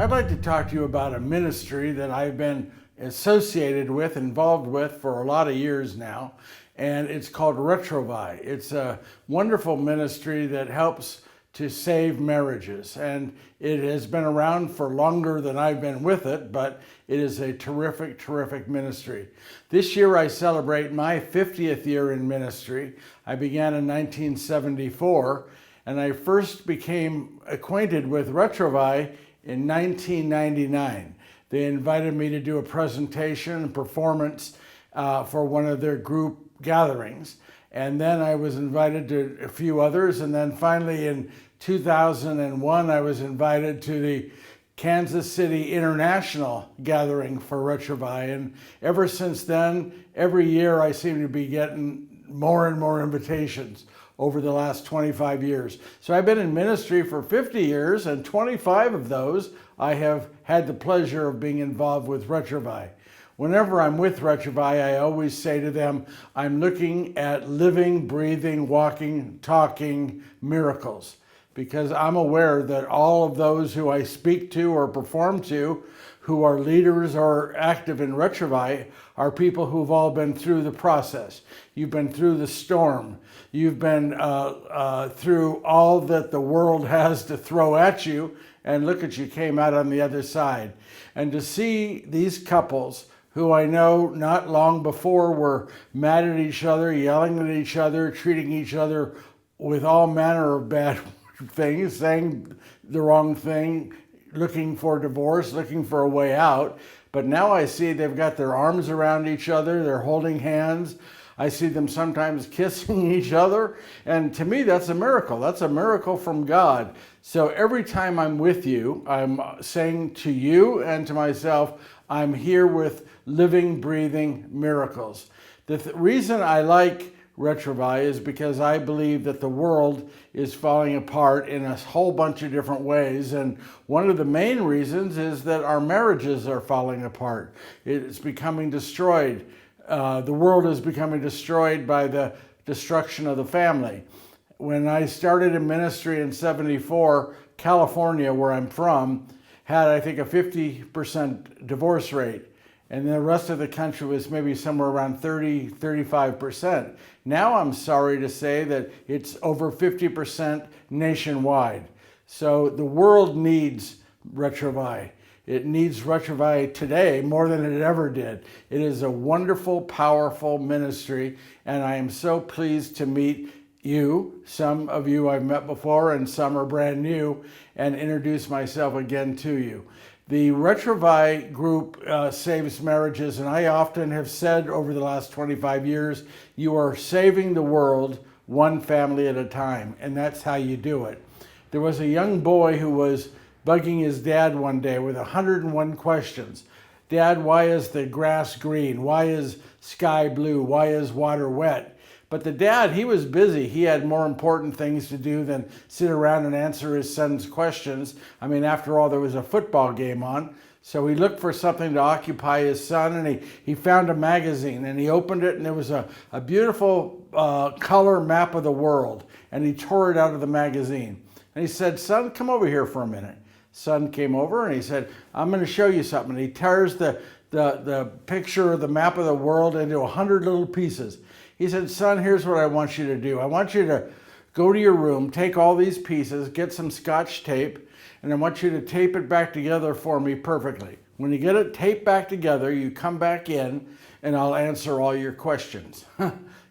I'd like to talk to you about a ministry that I've been associated with, involved with for a lot of years now, and it's called Retrouvaille. It's a wonderful ministry that helps to save marriages, and it has been around for longer than I've been with it, but it is a terrific, terrific ministry. This year I celebrate my 50th year in ministry. I began in 1974, and I first became acquainted with Retrouvaille in 1999. They invited me to do a presentation and performance for one of their group gatherings. And then I was invited to a few others. And then finally in 2001, I was invited to the Kansas City International gathering for Retrouvaille. And ever since then, every year I seem to be getting more and more invitations over the last 25 years. So I've been in ministry for 50 years, and 25 of those I have had the pleasure of being involved with Retrouvaille. Whenever I'm with Retrouvaille, I always say to them, I'm looking at living, breathing, walking, talking miracles, because I'm aware that all of those who I speak to or perform to, who are leaders or active in Retrouvaille, are people who've all been through the process. You've been through the storm. You've been through all that the world has to throw at you, and look at you, came out on the other side. And to see these couples who I know not long before were mad at each other, yelling at each other, treating each other with all manner of bad things, saying the wrong thing, looking for divorce, looking for a way out. But now I see they've got their arms around each other, they're holding hands. I see them sometimes kissing each other. And to me, that's a miracle. That's a miracle from God. So every time I'm with you, I'm saying to you and to myself, I'm here with living, breathing miracles. The reason I like Retrouvaille is because I believe that the world is falling apart in a whole bunch of different ways. And one of the main reasons is that our marriages are falling apart. It's becoming destroyed. The world is becoming destroyed by the destruction of the family. When I started in ministry in '74, California, where I'm from, had, I think, a 50% divorce rate. And the rest of the country was maybe somewhere around 35%. Now I'm sorry to say that it's over 50% nationwide. So the world needs Retrouvaille. It needs Retrouvaille today more than it ever did. It is a wonderful, powerful ministry, and I am so pleased to meet you. Some of you I've met before, and some are brand new, and introduce myself again to you. The Retrouvaille group saves marriages, and I often have said over the last 25 years, you are saving the world one family at a time, and that's how you do it. There was a young boy who was bugging his dad one day with 101 questions. Dad, why is the grass green? Why is sky blue? Why is water wet? But the dad, he was busy. He had more important things to do than sit around and answer his son's questions. I mean, after all, there was a football game on. So he looked for something to occupy his son, and he found a magazine, and he opened it, and there was a beautiful color map of the world, and he tore it out of the magazine. And he said, son, come over here for a minute. Son came over, and he said, I'm going to show you something. And he tears the picture of the map of the world into 100 little pieces. He said, son, here's what I want you to do. I want you to go to your room, take all these pieces, get some Scotch tape, and I want you to tape it back together for me perfectly. When you get it taped back together, you come back in, and I'll answer all your questions.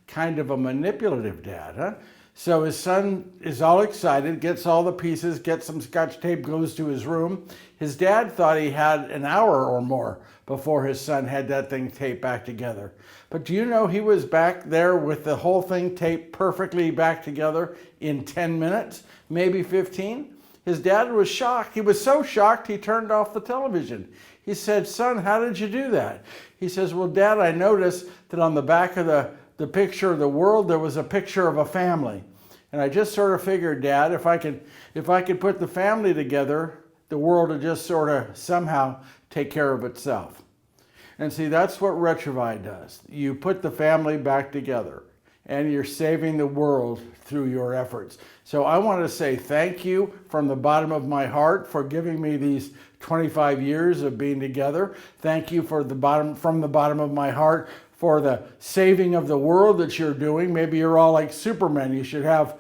Kind of a manipulative dad, huh? So his son is all excited, gets all the pieces, gets some Scotch tape, goes to his room. His dad thought he had an hour or more before his son had that thing taped back together. But do you know he was back there with the whole thing taped perfectly back together in 10 minutes, maybe 15? His dad was shocked. He was so shocked he turned off the television. He said, son, how did you do that? He says, well, Dad, I noticed that on the back of the picture of the world, there was a picture of a family. And I just sort of figured, Dad, if I could put the family together, the world would just sort of somehow take care of itself. And see, that's what Retrouvaille does. You put the family back together. and you're saving the world through your efforts. So I want to say thank you from the bottom of my heart for giving me these 25 years of being together. Thank you from the bottom of my heart for the saving of the world that you're doing. Maybe you're all like Superman. You should have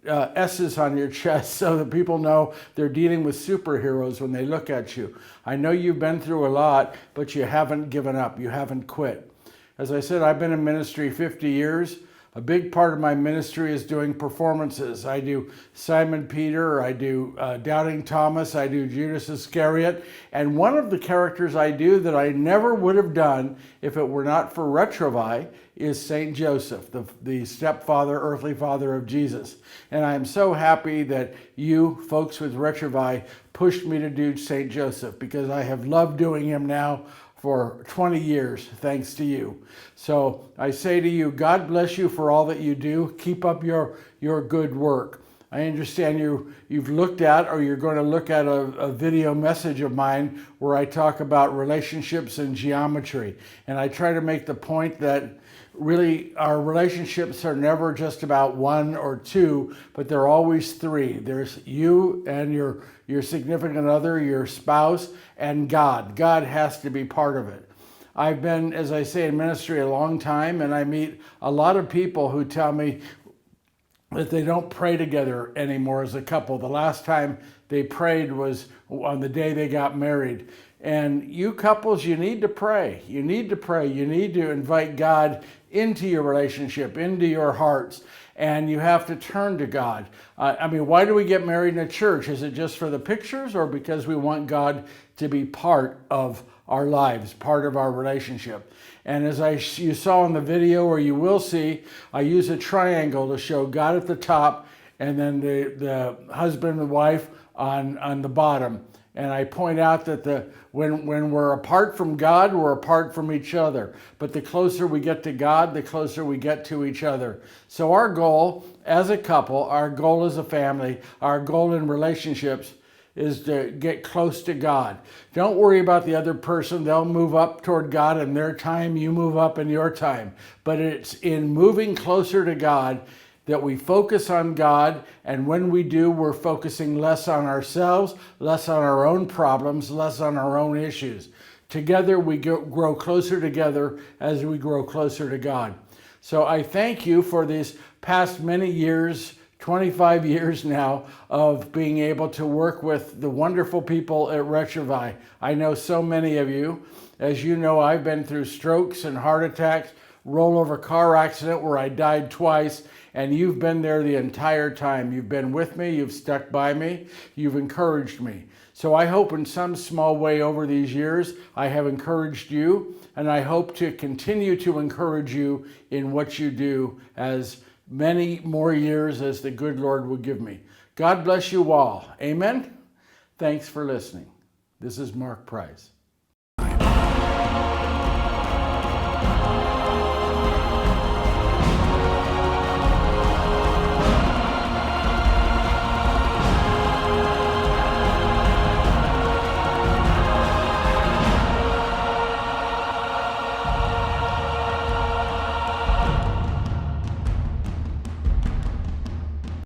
S's on your chest so that people know they're dealing with superheroes when they look at you. I know you've been through a lot, but you haven't given up. You haven't quit. As I said, I've been in ministry 50 years. A big part of my ministry is doing performances. I do Simon Peter, I do Doubting Thomas, I do Judas Iscariot, and one of the characters I do that I never would have done if it were not for Retrouvaille is Saint Joseph, the stepfather, earthly father of Jesus. And I'm so happy that you folks with Retrouvaille pushed me to do Saint Joseph, because I have loved doing him now for 20 years, thanks to you. So I say to you, God bless you for all that you do. Keep up your good work. I understand you've looked at, or you're going to look at a video message of mine where I talk about relationships and geometry. And I try to make the point that really our relationships are never just about one or two, but they're always three. There's you and your significant other, your spouse, and God. God has to be part of it. I've been, as I say, in ministry a long time, and I meet a lot of people who tell me that they don't pray together anymore as a couple. The last time they prayed was on the day they got married. And you couples, you need to pray. You need to pray. You need to invite God into your relationship, into your hearts, and you have to turn to God. I mean, why do we get married in a church? Is it just for the pictures, or because we want God to be part of our lives, part of our relationship? And as you saw in the video, or you will see, I use a triangle to show God at the top and then the husband and wife on the bottom. And I point out that when we're apart from God, we're apart from each other. But the closer we get to God, the closer we get to each other. So our goal as a couple, our goal as a family, our goal in relationships is to get close to God. Don't worry about the other person. They'll move up toward God in their time. You move up in your time. But it's in moving closer to God that we focus on God, and when we do, we're focusing less on ourselves, less on our own problems, less on our own issues. Together, we grow closer together as we grow closer to God. So I thank you for these past many years, 25 years now, of being able to work with the wonderful people at Retrouvaille. I know so many of you. As you know, I've been through strokes and heart attacks, rollover car accident where I died twice, and you've been there the entire time. You've been with me, you've stuck by me, you've encouraged me. So I hope in some small way over these years, I have encouraged you, and I hope to continue to encourage you in what you do as many more years as the good Lord will give me. God bless you all. Amen? Thanks for listening. This is Mark Price.